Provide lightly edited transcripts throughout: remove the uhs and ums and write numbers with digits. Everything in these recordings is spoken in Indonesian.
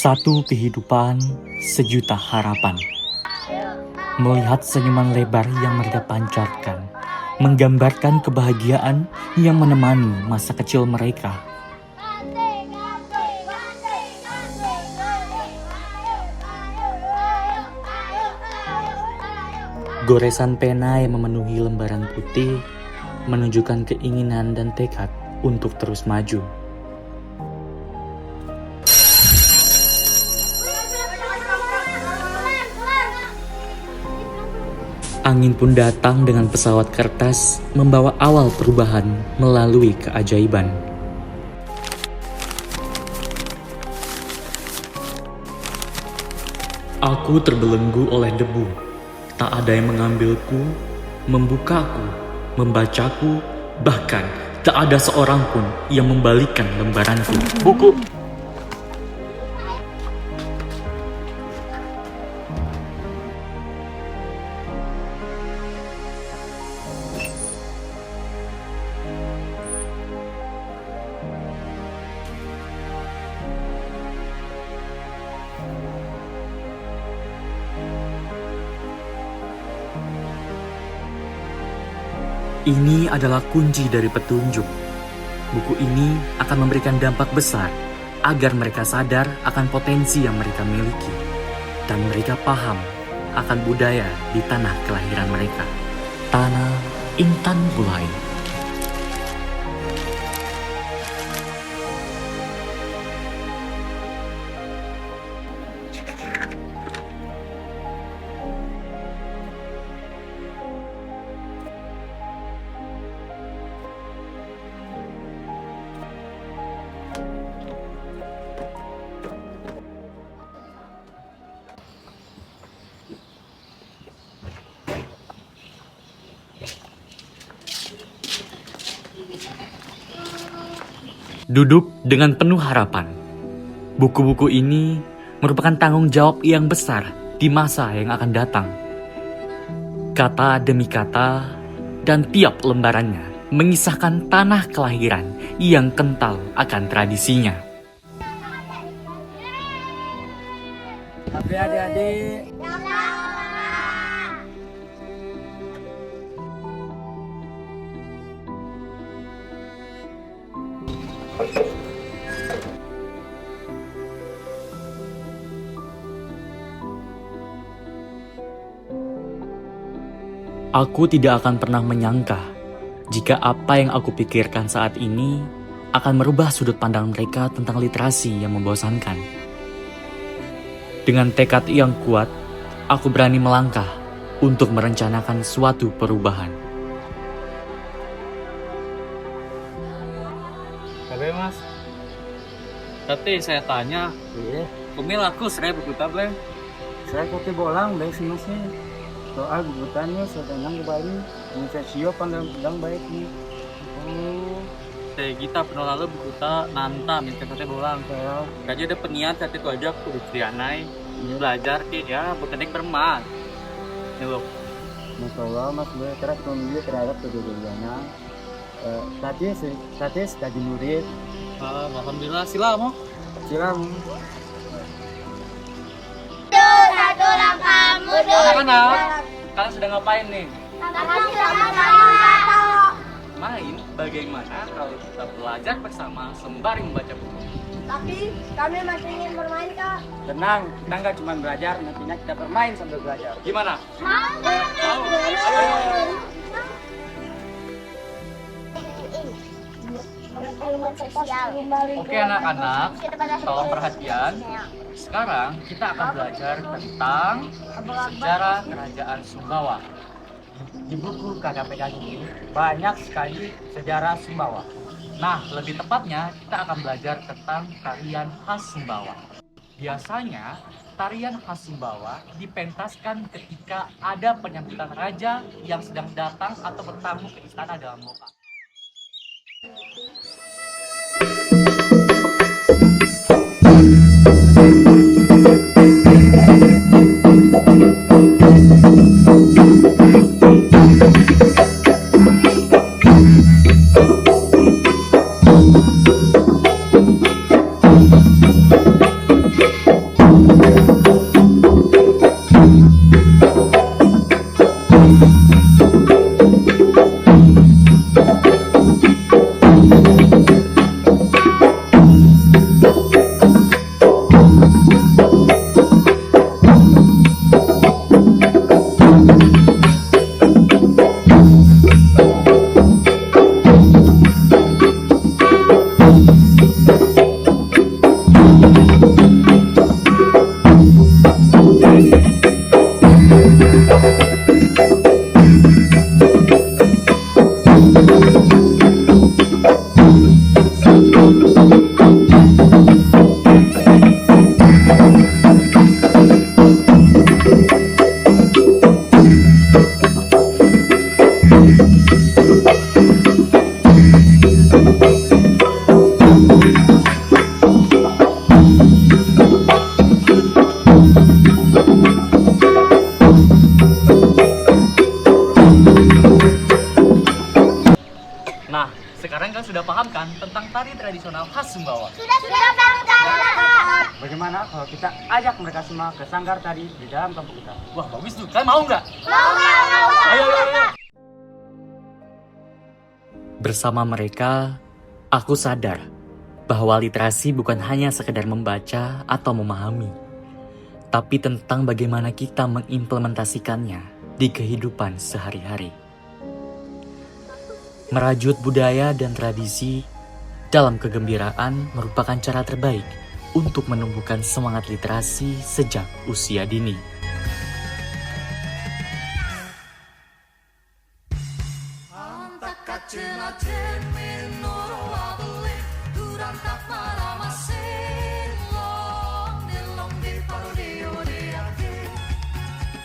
Satu kehidupan, sejuta harapan. Melihat senyuman lebar yang mereka pancarkan, menggambarkan kebahagiaan yang menemani masa kecil mereka. Goresan pena yang memenuhi lembaran putih menunjukkan keinginan dan tekad untuk terus maju. Angin pun datang dengan pesawat kertas, membawa awal perubahan melalui keajaiban. Aku terbelenggu oleh debu, tak ada yang mengambilku, membukaku, membacaku, bahkan tak ada seorang pun yang membalikkan lembaranku. Buku! Ini adalah kunci dari petunjuk. Buku ini akan memberikan dampak besar agar mereka sadar akan potensi yang mereka miliki dan mereka paham akan budaya di tanah kelahiran mereka, tanah Intan Bulai. Duduk dengan penuh harapan. Buku-buku ini merupakan tanggung jawab yang besar di masa yang akan datang. Kata demi kata dan tiap lembarannya mengisahkan tanah kelahiran yang kental akan tradisinya. Tapi adik-adik, aku tidak akan pernah menyangka jika apa yang aku pikirkan saat ini akan merubah sudut pandang mereka tentang literasi yang membosankan. Dengan tekad yang kuat, aku berani melangkah untuk merencanakan suatu perubahan. Tapi mas, tadi saya tanya, iya, kumil aku saya buku tablet. saya kopi bolang baik sih masih. Soal bukutannya sedang kembali, yang saya siap pandang baik nih. Oh, saya kita pernah lalu buku ta nanta minta kata bolang. Saya, Kaji ada peniat saat itu aja aku Trianai belajar dia berkenik bermat. Nih loh, Masya Allah, Mas Boy keras memilih terhadap kedudukannya. Tadi sekali murid, alhamdulillah sila mo. silam. Satu langkah mundur. Anak-anak, kalian sedang ngapain nih? Main? Bagaimana kalau kita belajar bersama sembari membaca buku? Tapi kami masih ingin bermain, Kak. Tenang, kita nggak cuma belajar, nantinya kita bermain sambil belajar. Gimana? Mau. Oke anak-anak, tolong perhatian. Sekarang kita akan belajar tentang sejarah kerajaan Sumbawa. Di buku KKPK ini banyak sekali sejarah Sumbawa. Nah, lebih tepatnya kita akan belajar tentang tarian khas Sumbawa. Biasanya, tarian khas Sumbawa dipentaskan ketika ada penyambutan raja yang sedang datang atau bertamu ke istana dalam loka. tradisional khas Sumbawa. Sudah Bang, Kak. Bagaimana kalau kita ajak mereka semua ke sanggar tadi di dalam kampung kita? Wah, bagus tuh. Kalian mau nggak? Mau. Ayo. Bersama mereka, aku sadar bahwa literasi bukan hanya sekedar membaca atau memahami, tapi tentang bagaimana kita mengimplementasikannya di kehidupan sehari-hari. Merajut budaya dan tradisi dalam kegembiraan merupakan cara terbaik untuk menumbuhkan semangat literasi sejak usia dini.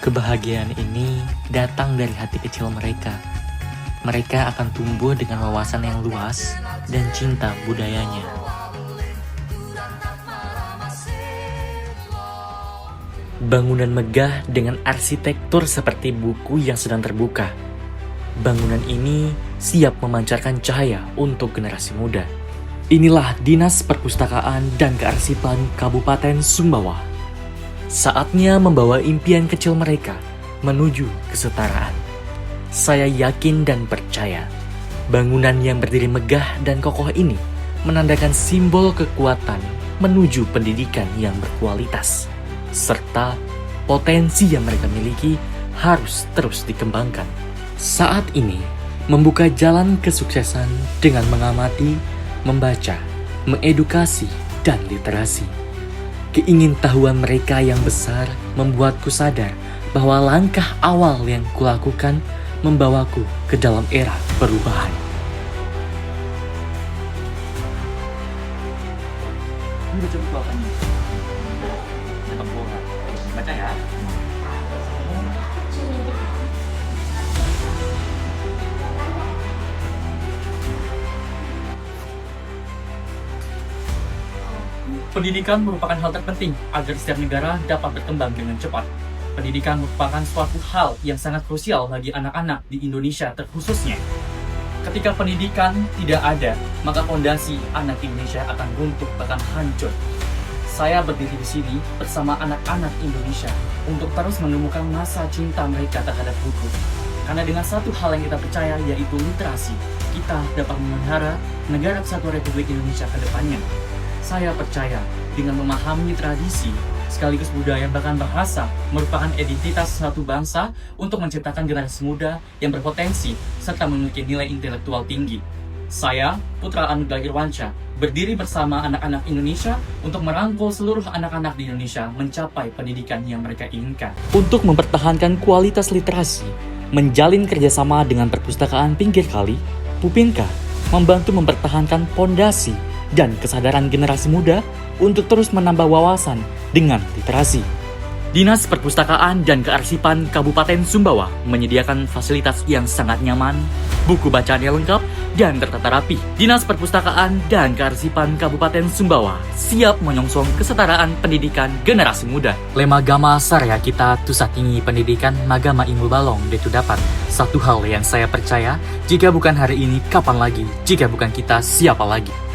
Kebahagiaan ini datang dari hati kecil mereka. Mereka akan tumbuh dengan wawasan yang luas dan cinta budayanya. Bangunan megah dengan arsitektur seperti buku yang sedang terbuka. Bangunan ini siap memancarkan cahaya untuk generasi muda. Inilah Dinas Perpustakaan dan Kearsipan Kabupaten Sumbawa. Saatnya membawa impian kecil mereka menuju kesetaraan. Saya yakin dan percaya, bangunan yang berdiri megah dan kokoh ini menandakan simbol kekuatan menuju pendidikan yang berkualitas, serta potensi yang mereka miliki harus terus dikembangkan. Saat ini, membuka jalan kesuksesan dengan mengamati, membaca, mengedukasi, dan literasi. Keingintahuan mereka yang besar membuatku sadar bahwa langkah awal yang kulakukan membawaku ke dalam era perubahan. Ini udah coba bawakannya. Sepak bola. Baca ya. Pendidikan merupakan hal terpenting agar setiap negara dapat berkembang dengan cepat. Pendidikan merupakan suatu hal yang sangat krusial bagi anak-anak di Indonesia terkhususnya. Ketika pendidikan tidak ada, maka fondasi anak Indonesia akan runtuh bahkan hancur. Saya berdiri di sini bersama anak-anak Indonesia untuk terus menemukan masa cinta mereka terhadap buku. Karena dengan satu hal yang kita percaya, yaitu literasi, kita dapat memelihara negara kesatuan Republik Indonesia ke depannya. Saya percaya dengan memahami tradisi, sekaligus budaya bahkan bahasa merupakan identitas suatu bangsa untuk menciptakan generasi muda yang berpotensi serta memiliki nilai intelektual tinggi. Saya, Putra Anugrah Irwansyah, berdiri bersama anak-anak Indonesia untuk merangkul seluruh anak-anak di Indonesia mencapai pendidikan yang mereka inginkan. Untuk mempertahankan kualitas literasi, menjalin kerjasama dengan perpustakaan pinggir kali, Pupinka membantu mempertahankan pondasi dan kesadaran generasi muda untuk terus menambah wawasan dengan literasi. Dinas Perpustakaan dan Kearsipan Kabupaten Sumbawa menyediakan fasilitas yang sangat nyaman, buku bacaan yang lengkap, dan tertata rapi. Dinas Perpustakaan dan Kearsipan Kabupaten Sumbawa siap menyongsong kesetaraan pendidikan generasi muda. Lema Gama Sarya kita Tusatingi Pendidikan Magama Ilmu Balong Detu dapat. Satu hal yang saya percaya, jika bukan hari ini, kapan lagi? Jika bukan kita, siapa lagi?